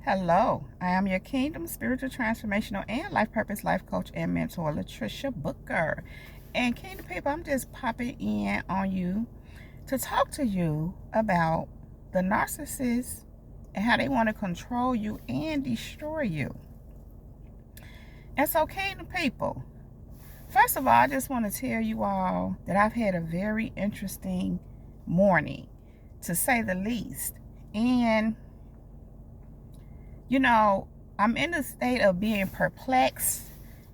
Hello, I am your Kingdom Spiritual Transformational and Life Purpose Life Coach and Mentor, Latricia Booker. And Kingdom people, I'm just popping in on you to talk to you about the narcissist and how they want to control you and destroy you. And so, Kingdom people, first of all, I just want to tell you all that I've had a very interesting morning, to say the least. And I'm in a state of being perplexed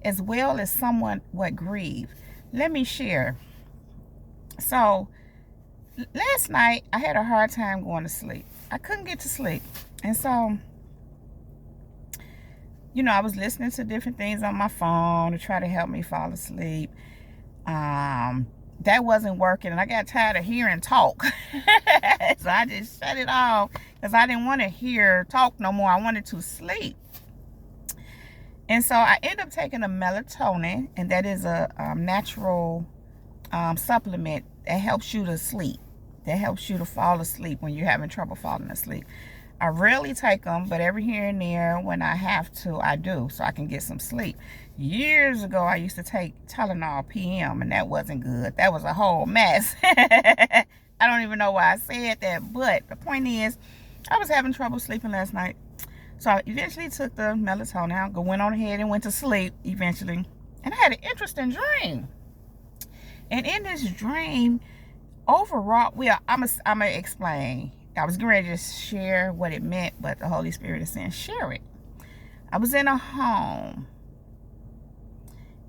as well as somewhat grieved. Let me share. So, last night, I had a hard time going to sleep. I couldn't get to sleep. And so, I was listening to different things on my phone to try to help me fall asleep. That wasn't working, and I got tired of hearing talk. So I just shut it off because I didn't want to hear talk no more. I wanted to sleep. And so I ended up taking a melatonin, and that is a natural supplement that helps you to sleep. That helps you to fall asleep when you're having trouble falling asleep. I rarely take them, but every here and there when I have to, I do, so I can get some sleep. Years ago, I used to take Tylenol PM, and that wasn't good. That was a whole mess. I don't even know why I said that, but the point is, I was having trouble sleeping last night. So I eventually took the melatonin, went on ahead and went to sleep eventually. And I had an interesting dream. And in this dream, overall, I'm going to explain. I was going to just share what it meant, but the Holy Spirit is saying, share it. I was in a home.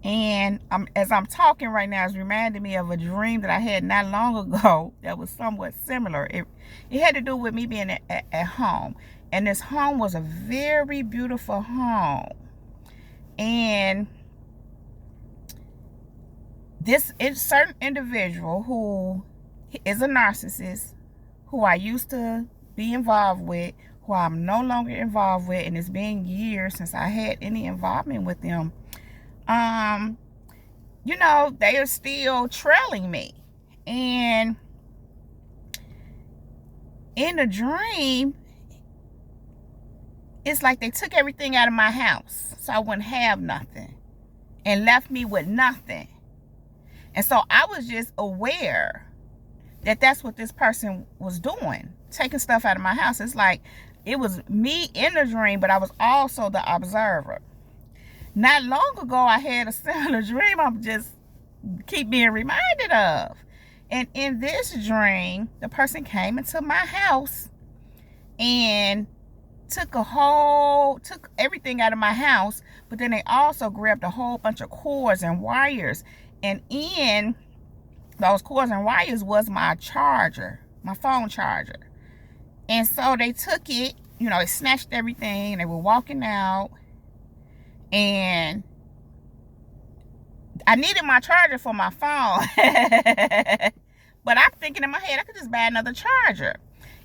And as I'm talking right now, it's reminding me of a dream that I had not long ago that was somewhat similar. It had to do with me being at home. And this home was a very beautiful home. And this certain individual who is a narcissist, who I used to be involved with, who I'm no longer involved with, and it's been years since I had any involvement with them, they are still trailing me. And in the dream, it's like they took everything out of my house so I wouldn't have nothing and left me with nothing. And so I was just aware that that's what this person was doing, taking stuff out of my house. It's like it was me in the dream, but I was also the observer. Not long ago, I had a similar dream I'm just keep being reminded of. And in this dream, the person came into my house and took everything out of my house, but then they also grabbed a whole bunch of cords and wires. And in those cords and wires was my charger, my phone charger. And so they took it, they snatched everything, and they were walking out. And I needed my charger for my phone. But I'm thinking in my head, I could just buy another charger.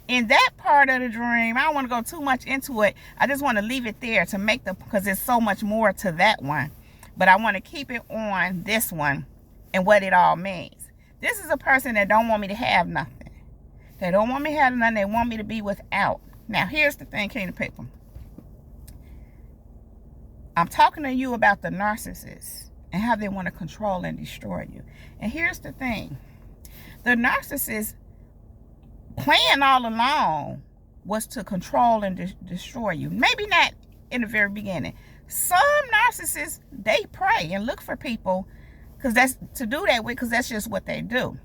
In that part of the dream, I don't want to go too much into it. I just want to leave it there to because there's so much more to that one. But I want to keep it on this one and what it all means. This is a person that don't want me to have nothing. They don't want me to have nothing. They want me to be without. Now, here's the thing, Kingdom people. I'm talking to you about the narcissist and how they want to control and destroy you. And here's the thing. The narcissist plan all along was to control and destroy you. Maybe not in the very beginning. Some narcissists, they pray and look for people because that's just what they do.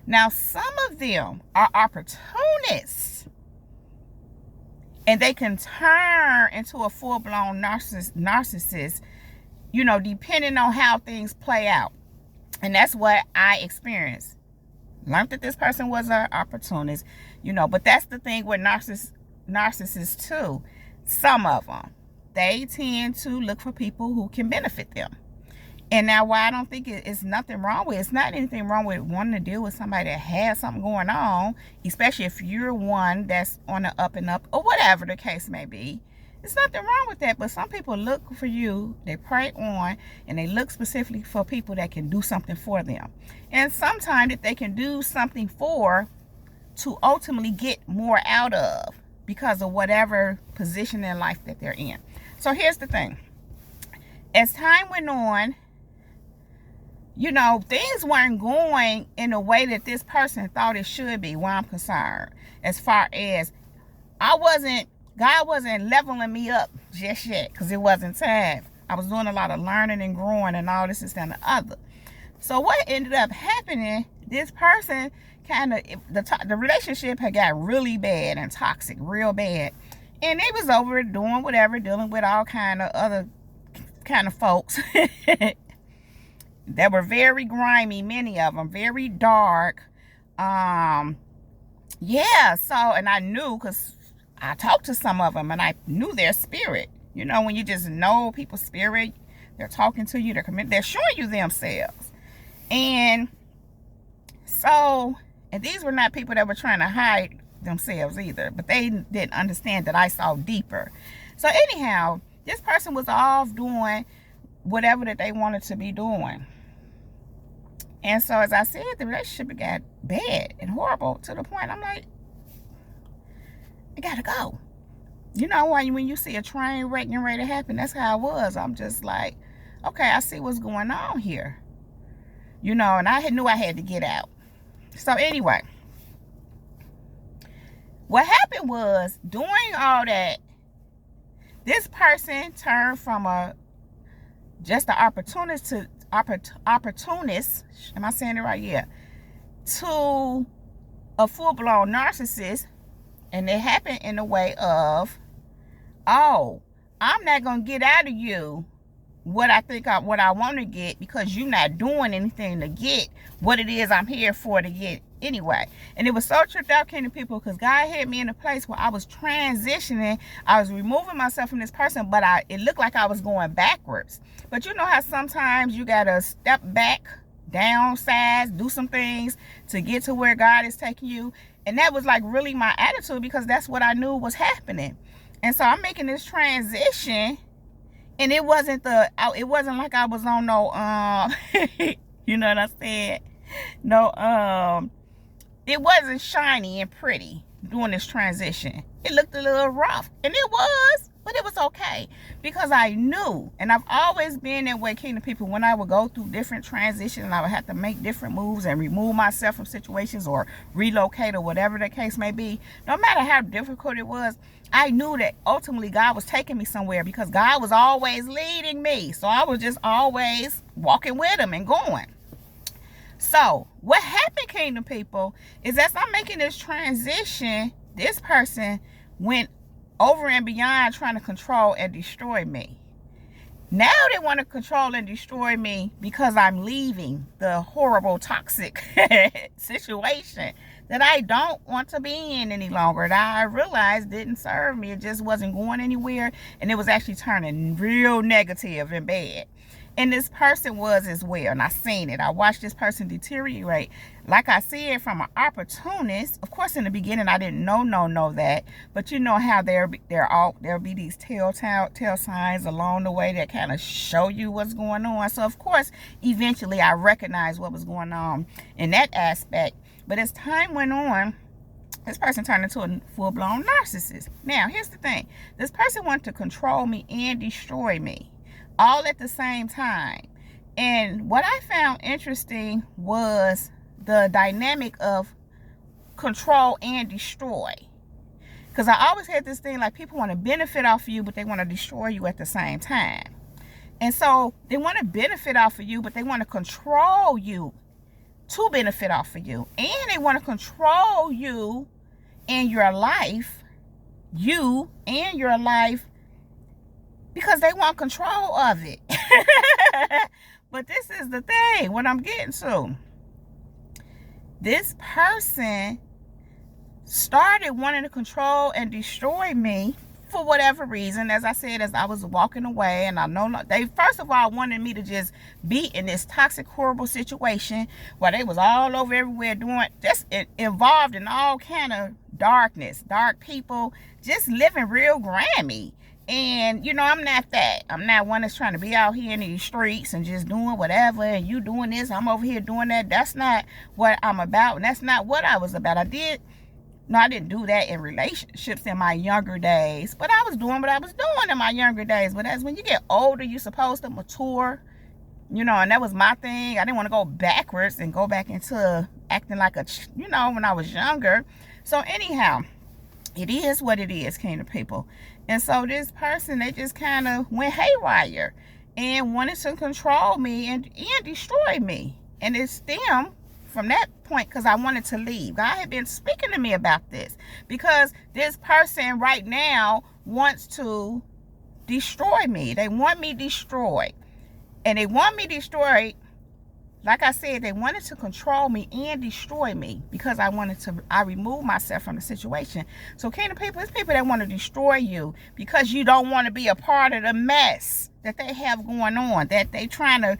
Now, some of them are opportunists, and they can turn into a full-blown narcissist, depending on how things play out. And that's what I experienced. Learned that this person was an opportunist, but that's the thing with narcissists too. Some of them, they tend to look for people who can benefit them. And now, why I don't think it's nothing wrong with it. It's not anything wrong with wanting to deal with somebody that has something going on, especially if you're one that's on the up and up, or whatever the case may be. There's nothing wrong with that, but some people look for you, they prey on, and they look specifically for people that can do something for them. And sometimes if they can do something to ultimately get more out of, because of whatever position in life that they're in. So here's the thing. As time went on, you know, things weren't going in a way that this person thought it should be, where I'm concerned. As far as God wasn't leveling me up just yet, because it wasn't time. I was doing a lot of learning and growing and all this and the other. So what ended up happening, this person the relationship had got really bad and toxic, real bad. And they was over doing whatever, dealing with all kind of other kind of folks that were very grimy, many of them, very dark. Yeah, so, and I knew, because I talked to some of them and I knew their spirit. You know, when you just know people's spirit, they're talking to you, they're showing you themselves. And so, and these were not people that were trying to hide themselves either, but they didn't understand that I saw deeper. So anyhow, this person was off doing whatever that they wanted to be doing. And so, as I said, the relationship got bad and horrible to the point I'm like, I gotta go. You know, when you see a train wreck getting ready to happen, that's how I was. I'm just like, okay, I see what's going on here. You know, and I knew I had to get out. So anyway, what happened was, doing all that, this person turned from just an opportunist, am I saying it right? Yeah. To a full-blown narcissist. And it happened in the way of, oh, I'm not going to get out of you what I want to get, because you're not doing anything to get what it is I'm here for to get anyway. And it was so tripped out, Kingdom people, because God had me in a place where I was transitioning. I was removing myself from this person, but it looked like I was going backwards. But you know how sometimes you got to step back, downsize, do some things to get to where God is taking you. And that was like really my attitude, because that's what I knew was happening. And so I'm making this transition, and it wasn't like I was on no you know what I said? No, it wasn't shiny and pretty doing this transition. It looked a little rough, and it was, but it was okay, because I knew, and I've always been that way, Kingdom people, when I would go through different transitions, and I would have to make different moves and remove myself from situations or relocate or whatever the case may be. No matter how difficult it was, I knew that ultimately God was taking me somewhere, because God was always leading me. So I was just always walking with him and going. So what happened, Kingdom people, is as I'm making this transition, this person went over and beyond trying to control and destroy me. Now they want to control and destroy me because I'm leaving the horrible, toxic situation that I don't want to be in any longer, that I realized didn't serve me. It just wasn't going anywhere, and it was actually turning real negative and bad. And this person was as well, and I seen it. I watched this person deteriorate. Like I said, from an opportunist. Of course, in the beginning, I didn't know that. But you know how there'll be these tell signs along the way that kind of show you what's going on. So of course, eventually, I recognized what was going on in that aspect. But as time went on, this person turned into a full-blown narcissist. Now, here's the thing: this person wanted to control me and destroy me, all at the same time. And what I found interesting was the dynamic of control and destroy. Because I always had this thing, like, people want to benefit off of you, but they want to destroy you at the same time. And so they want to benefit off of you, but they want to control you to benefit off of you. And they want to control you and your life, because they want control of it. But this is the thing, what I'm getting to. This person started wanting to control and destroy me for whatever reason. As I said, as I was walking away, and I know they first of all wanted me to just be in this toxic, horrible situation where they was all over everywhere doing, just involved in all kind of darkness, dark people, just living real grimy. And, you know, I'm not that. I'm not one that's trying to be out here in these streets and just doing whatever, and you doing this, I'm over here doing that. That's not what I'm about, and that's not what I was about. I did No, I didn't do that in relationships in my younger days, but I was doing what I was doing in my younger days. But as when you get older, you're supposed to mature, you know, and that was my thing. I didn't want to go backwards and go back into acting like a, you know, when I was younger. So anyhow, it is what it is, kingdom people. And so this person, they just kind of went haywire and wanted to control me and destroy me. And it stemmed from that point because I wanted to leave. God had been speaking to me about this because this person right now wants to destroy me. They want me destroyed. And they want me destroyed. Like I said, they wanted to control me and destroy me because I removed myself from the situation. So kingdom people, it's people that want to destroy you because you don't want to be a part of the mess that they have going on, that they trying to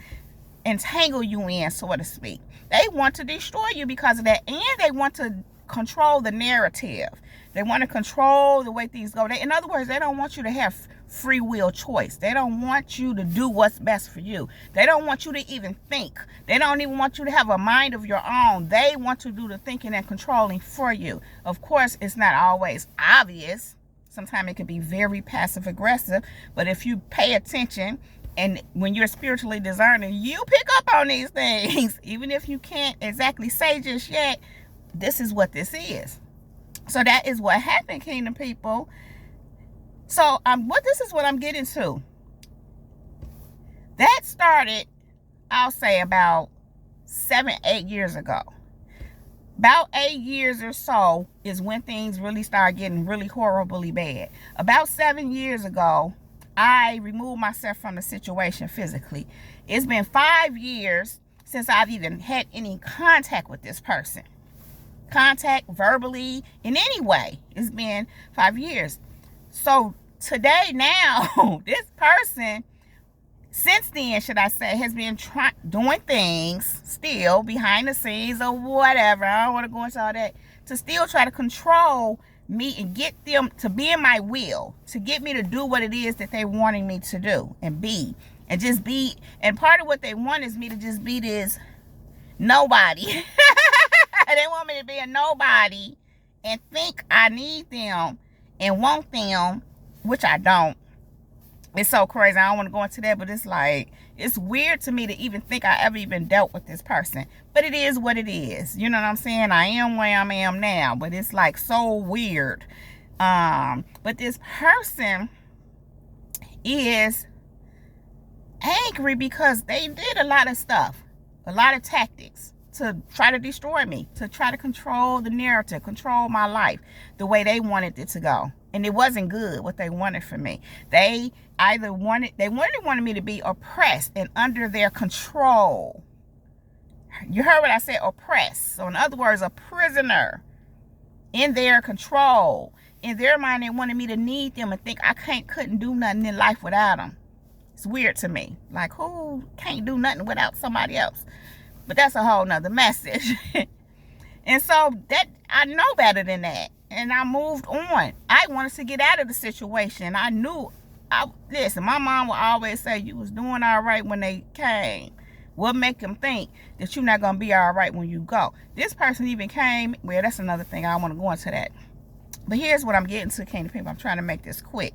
entangle you in, so to speak. They want to destroy you because of that, and they want to control the narrative. They want to control the way things go. In other words, they don't want you to have free will choice. They don't want you to do what's best for you. They don't want you to even think. They don't even want you to have a mind of your own. They want to do the thinking and controlling for you. Of course, it's not always obvious. Sometimes it can be very passive aggressive, but if you pay attention, and when you're spiritually discerning, you pick up on these things. Even if you can't exactly say just yet, this is what this is. So that is what happened, kingdom people. So this is what I'm getting to. That started, I'll say, about 7-8 years ago. About 8 years or so is when things really started getting really horribly bad. About 7 years ago, I removed myself from the situation physically. It's been 5 years since I've even had any contact with this person. Contact verbally in any way. It's been 5 years. So today now, this person, since then, should I say, has been doing things still behind the scenes or whatever. I don't want to go into all that. To still try to control me and get them to be in my will, to get me to do what it is that they're wanting me to do and be. And just be. And part of what they want is me to just be this nobody. They want me to be a nobody and think I need them and want them, which I don't. It's so crazy. I don't want to go into that, but it's like, it's weird to me to even think I ever even dealt with this person. But it is what it is. You know what I'm saying? I am where I am now, but it's like so weird. But this person is angry because they did a lot of stuff, a lot of tactics to try to destroy me, to try to control the narrative, control my life the way they wanted it to go. And it wasn't good what they wanted from me. They really wanted me to be oppressed and under their control. You heard what I said, oppressed. So in other words, a prisoner in their control. In their mind, they wanted me to need them and think I couldn't do nothing in life without them. It's weird to me. Like, who can't do nothing without somebody else? But that's a whole nother message. And so that I know better than that. And I moved on. I wanted to get out of the situation. I knew. Listen, my mom would always say you was doing all right when they came. What make them think that you're not going to be all right when you go? This person even came. Well, that's another thing. I don't want to go into that. But here's what I'm getting to, kingdom people. I'm trying to make this quick.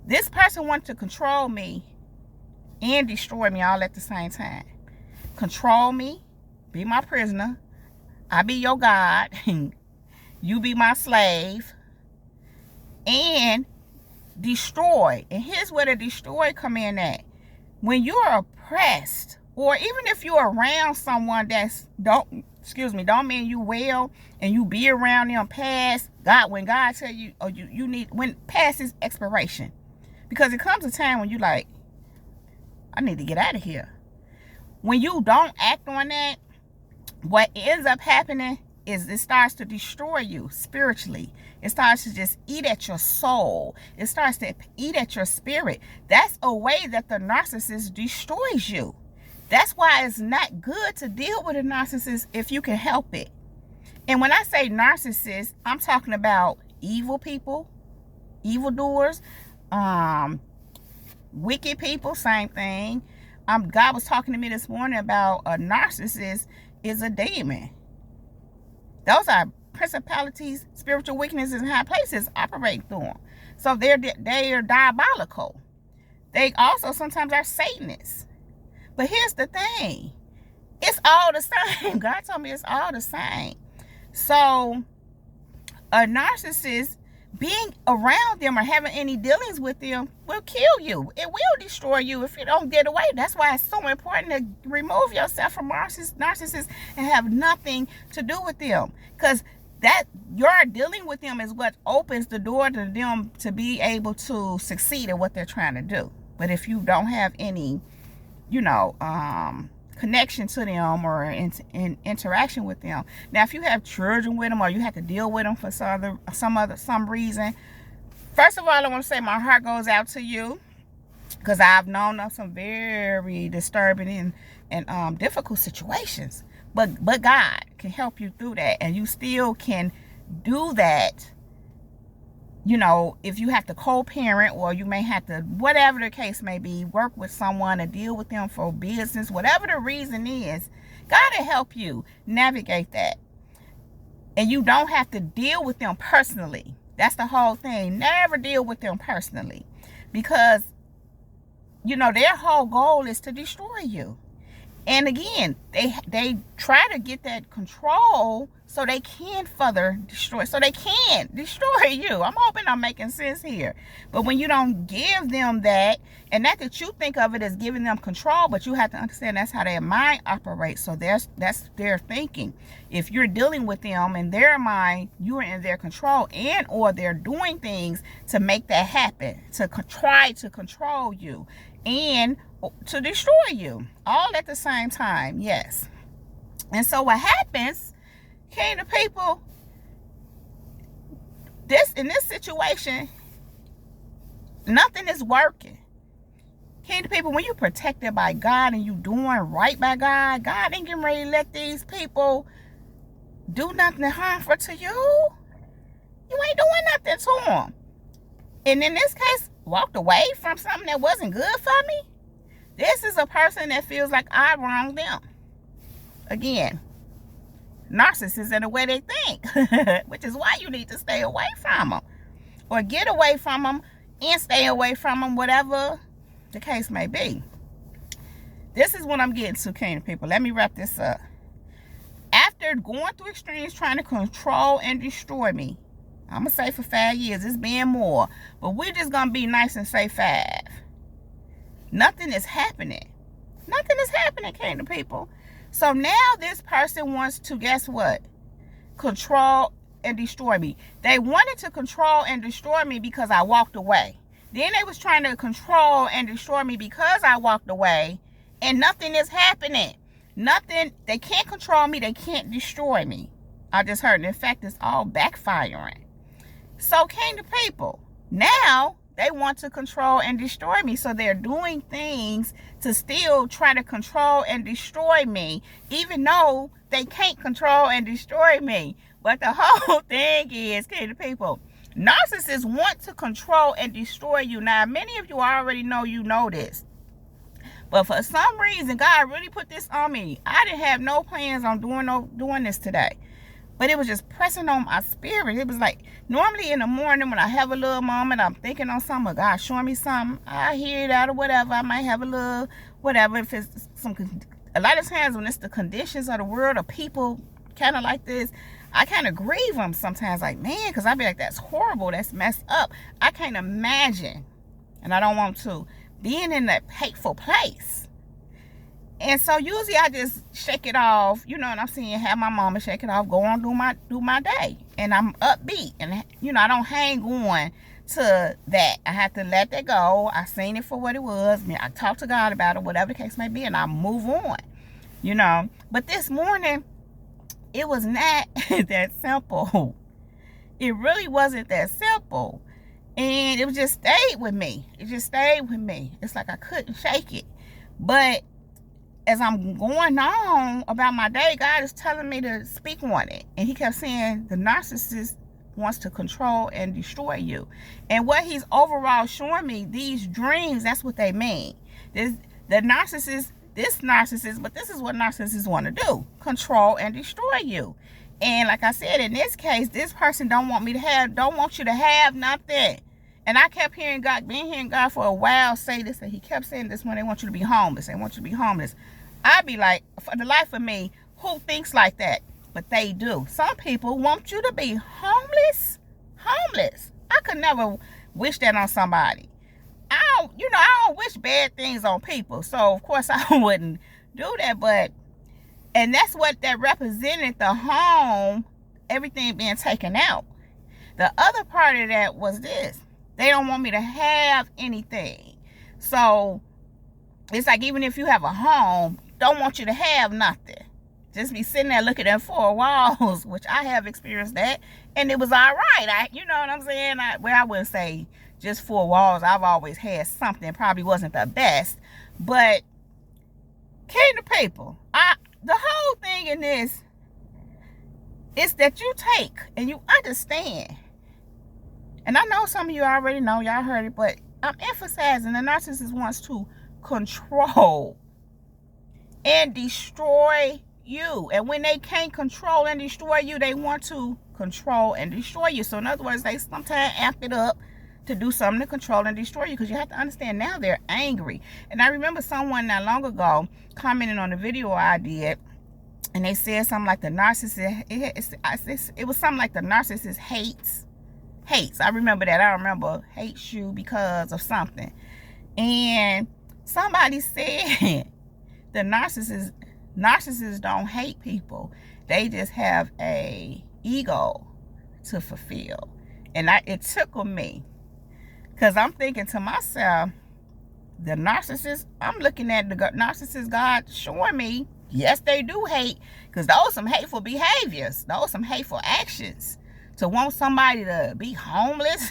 This person wanted to control me and destroy me all at the same time. Control me, be my prisoner. I be your God. You be my slave. And destroy. And here's where the destroy come in at. When you're oppressed, or even if you're around someone that's don't mean you well, and you be around them past God, when God tell you, or you need, when past his expiration. Because it comes a time when you like, I need to get out of here. When you don't act on that, what ends up happening is it starts to destroy you spiritually. It starts to just eat at your soul. It starts to eat at your spirit. That's a way that the narcissist destroys you. That's why it's not good to deal with a narcissist if you can help it. And when I say narcissist, I'm talking about evil people, evildoers, wicked people, same thing. God was talking to me this morning about a narcissist is a demon. Those are principalities, spiritual weaknesses, and high places operate through them. So they are diabolical. They also sometimes are Satanists. But here's the thing. It's all the same. God told me it's all the same. So a narcissist, being around them or having any dealings with them will kill you. It will destroy you if you don't get away. That's why it's so important to remove yourself from narcissists and have nothing to do with them. Because that your dealing with them is what opens the door to them to be able to succeed at what they're trying to do. But if you don't have any, connection to them or in interaction with them. Now, if you have children with them or you have to deal with them for some reason, first of all, I want to say my heart goes out to you, because I've known of some very disturbing and difficult situations. But God can help you through that, and you still can do that. If you have to co-parent, or you may have to, whatever the case may be, work with someone and deal with them for business, whatever the reason is, God will help you navigate that. And you don't have to deal with them personally. That's the whole thing. Never deal with them personally, because, their whole goal is to destroy you. And again, they try to get that control so they can further destroy, you. I'm hoping I'm making sense here. But when you don't give them that, and not that you think of it as giving them control, but you have to understand that's how their mind operates. So that's their thinking. If you're dealing with them in their mind, you are in their control, and or they're doing things to make that happen, to try to control you and to destroy you, all at the same time. Yes. And so what happens, the people, in this situation, nothing is working. The people, when you're protected by God and you doing right by God, God ain't getting ready to let these people do nothing harmful to you. You ain't doing nothing to them. And in this case, walked away from something that wasn't good for me. This is a person that feels like I wronged them. Again, narcissists in the way they think, which is why you need to stay away from them, or get away from them and stay away from them, whatever the case may be. This is what I'm getting to, Kingdom people. Let me wrap this up. After going through extremes trying to control and destroy me, I'm going to say for 5 years, it's been more, but we're just going to be nice and say 5. Nothing is happening. Nothing is happening, Kingdom people. So now this person wants to, guess what? Control and destroy me. They wanted to control and destroy me because I walked away. Then they was trying to control and destroy me because I walked away. And nothing is happening. Nothing. They can't control me. They can't destroy me. I just heard. In fact, it's all backfiring. So, Kingdom people, now they want to control and destroy me. So they're doing things to still try to control and destroy me, even though they can't control and destroy me. But the whole thing is, Kingdom people, narcissists want to control and destroy you. Now, many of you already know this. But for some reason, God really put this on me. I didn't have no plans on doing this today. But it was just pressing on my spirit. It was like, normally in the morning when I have a little moment, I'm thinking on something, God showing me something, I hear it out or whatever. I might have a little, whatever. If it's a lot of times when it's the conditions of the world or people kind of like this, I kind of grieve them sometimes. Like, man, because I be like, that's horrible. That's messed up. I can't imagine, and I don't want to, being in that hateful place. And so usually I just shake it off, and I'm seeing, have my mama shake it off, go on, do my day. And I'm upbeat. And, I don't hang on to that. I have to let that go. I seen it for what it was. I talk to God about it, whatever the case may be, and I move on, But this morning, it was not that simple. It really wasn't that simple. And it just stayed with me. It's like I couldn't shake it. But as I'm going on about my day, God is telling me to speak on it. And he kept saying, the narcissist wants to control and destroy you. And what he's overall showing me, these dreams, that's what they mean. This narcissist, but this is what narcissists want to do. Control and destroy you. And like I said, in this case, this person don't want you to have nothing. And I kept hearing God, been hearing God for a while say this, and he kept saying this when they want you to be homeless. They want you to be homeless. I'd be like, for the life of me, who thinks like that? But they do. Some people want you to be homeless. Homeless. I could never wish that on somebody. I don't wish bad things on people. So of course I wouldn't do that. And that's what that represented, the home, everything being taken out. The other part of that was this. They don't want me to have anything. So it's like, even if you have a home, don't want you to have nothing. Just be sitting there looking at four walls, which I have experienced that. And it was all right. You know what I'm saying? I wouldn't say just four walls. I've always had something. Probably wasn't the best. But came to people. The whole thing in this is that you take and you understand. And I know some of you already know, y'all heard it, but I'm emphasizing the narcissist wants to control and destroy you. And when they can't control and destroy you, they want to control and destroy you. So in other words, they sometimes amp it up to do something to control and destroy you, because you have to understand now they're angry. And I remember someone not long ago commenting on the video I did, and they said something like the narcissist, it was something like the narcissist hates. I remember that. I remember hates you because of something. And somebody said the narcissists don't hate people. They just have a ego to fulfill. And it tickled me, because I'm thinking to myself, the narcissist, I'm looking at the narcissist God showing me, yes, they do hate, because those are some hateful behaviors. Those are some hateful actions. To want somebody to be homeless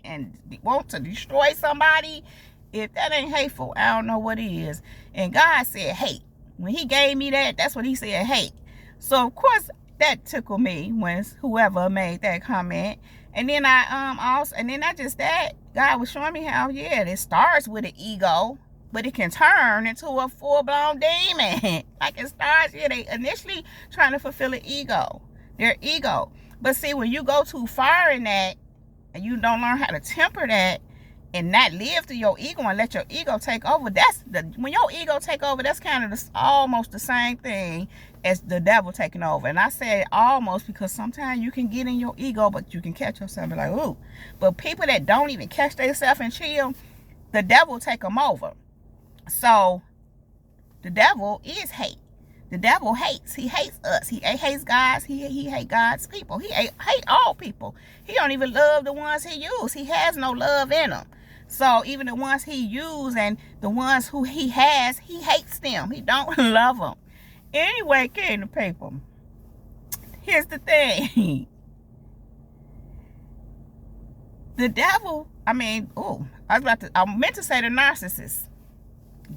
and want to destroy somebody, if that ain't hateful, I don't know what is. And God said hate. When he gave me that, that's what he said, hate. So of course that tickled me when whoever made that comment. And then God was showing me how, yeah, it starts with an ego, but it can turn into a full-blown demon. Like it starts, yeah, they initially trying to fulfill an ego, their ego. But see, when you go too far in that, and you don't learn how to temper that, and not live through your ego and let your ego take over, when your ego take over, that's kind of almost the same thing as the devil taking over. And I say almost because sometimes you can get in your ego, but you can catch yourself and be like, ooh. But people that don't even catch themselves and chill, the devil take them over. So the devil is hate. The devil hates. He hates us. He hates God's. He hates God's people. He hate all people. He don't even love the ones he used. He has no love in them. So even the ones he used and the ones who he has, he hates them. He don't love them. Anyway, came to people. Here's the thing. The devil, I meant to say the narcissist.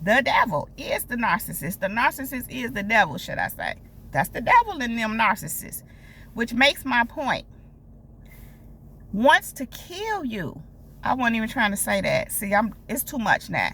The devil is the narcissist. The narcissist is the devil, should I say. That's the devil in them narcissists. Which makes my point. Wants to kill you. I wasn't even trying to say that. See, it's too much now.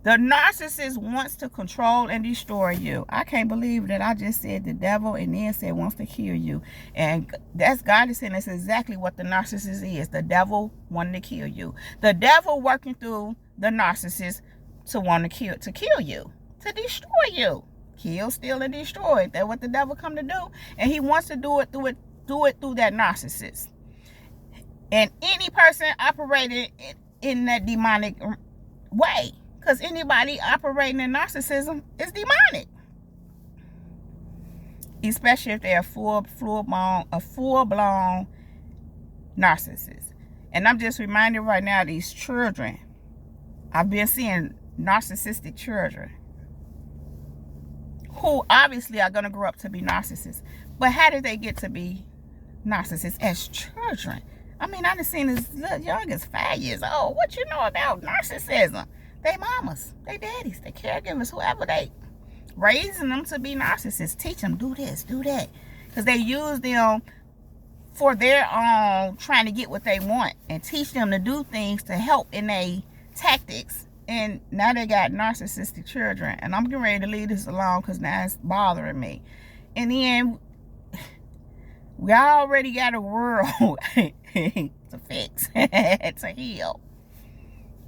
The narcissist wants to control and destroy you. I can't believe that I just said the devil and then said wants to kill you. And that's God is saying that's exactly what the narcissist is. The devil wanting to kill you. The devil working through the narcissist to want to kill you, to destroy you. Kill, steal, and destroy. That's what the devil come to do. And he wants to do it through that narcissist. And any person operating in that demonic way. Because anybody operating in narcissism is demonic. Especially if they're a full-blown narcissist. And I'm just reminded right now, these children. I've been seeing narcissistic children who obviously are going to grow up to be narcissists. But how did they get to be narcissists as children? I mean, I done seen as young as 5 years old. What you know about narcissism? They mamas, they daddies, they caregivers, whoever, they raising them to be narcissists. Teach them, do this, do that. Because they use them for their own, trying to get what they want. And teach them to do things to help in their tactics. And now they got narcissistic children. And I'm getting ready to leave this alone because now it's bothering me. And then We already got a world to fix, to heal.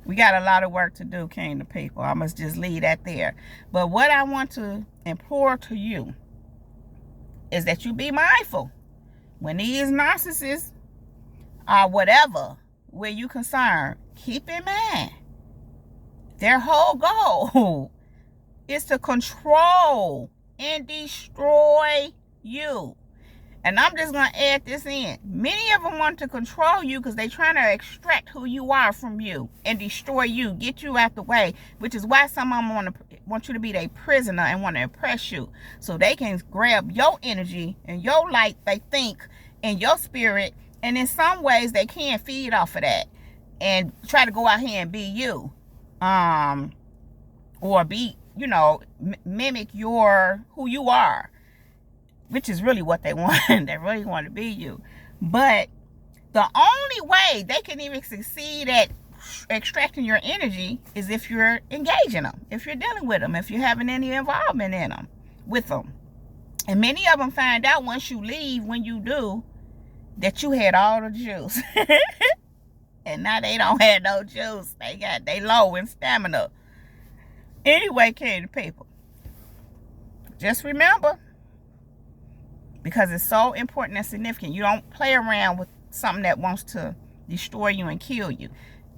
We got a lot of work to do, kingdom people. I must just leave that there. But what I want to implore to you is that you be mindful. When these narcissists are whatever, where you concerned, keep in mind, their whole goal is to control and destroy you. And I'm just going to add this in. Many of them want to control you because they're trying to extract who you are from you and destroy you, get you out the way, which is why some of them want you to be their prisoner and want to oppress you. So they can grab your energy and your light, they think, and your spirit. And in some ways, they can feed off of that and try to go out here and be you. Or be, mimic who you are. Which is really what they want. They really want to be you. But the only way they can even succeed at extracting your energy is if you're engaging them, if you're dealing with them, if you're having any involvement in them, with them. And many of them find out once you leave, when you do, that you had all the juice. And now they don't have no juice. They low in stamina. Anyway, kingdom people, just remember, because it's so important and significant, you don't play around with something that wants to destroy you and kill you.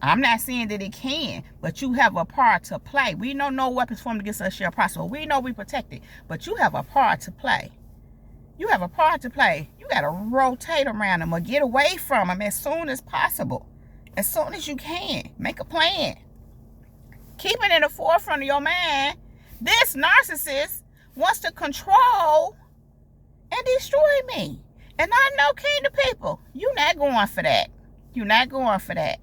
I'm not saying that it can, but you have a part to play. We know no weapons formed against us shall prosper. We know we protected, but you have a part to play. You have a part to play. You got to rotate around them or get away from them as soon as possible. As soon as you can. Make a plan. Keep it in the forefront of your mind. This narcissist wants to control and destroy me. And I know, kingdom people, you're not going for that. You're not going for that.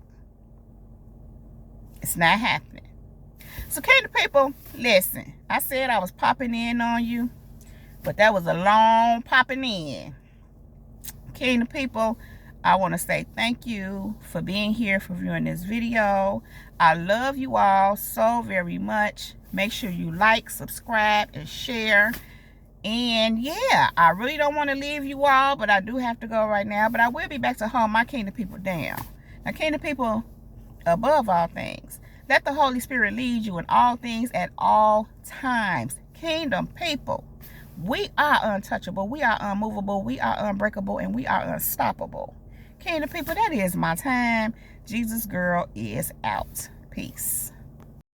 It's not happening. So, kingdom people, listen. I said I was popping in on you, but that was a long popping in. Kingdom people, I want to say thank you for being here, for viewing this video. I love you all so very much. Make sure you like, subscribe, and share. And yeah, I really don't want to leave you all, but I do have to go right now. But I will be back to hold my kingdom people down. Now, kingdom people, above all things, let the Holy Spirit lead you in all things at all times. Kingdom people, we are untouchable, we are unmovable, we are unbreakable, and we are unstoppable. Kingdom people, that is my time. Jesus girl is out. Peace.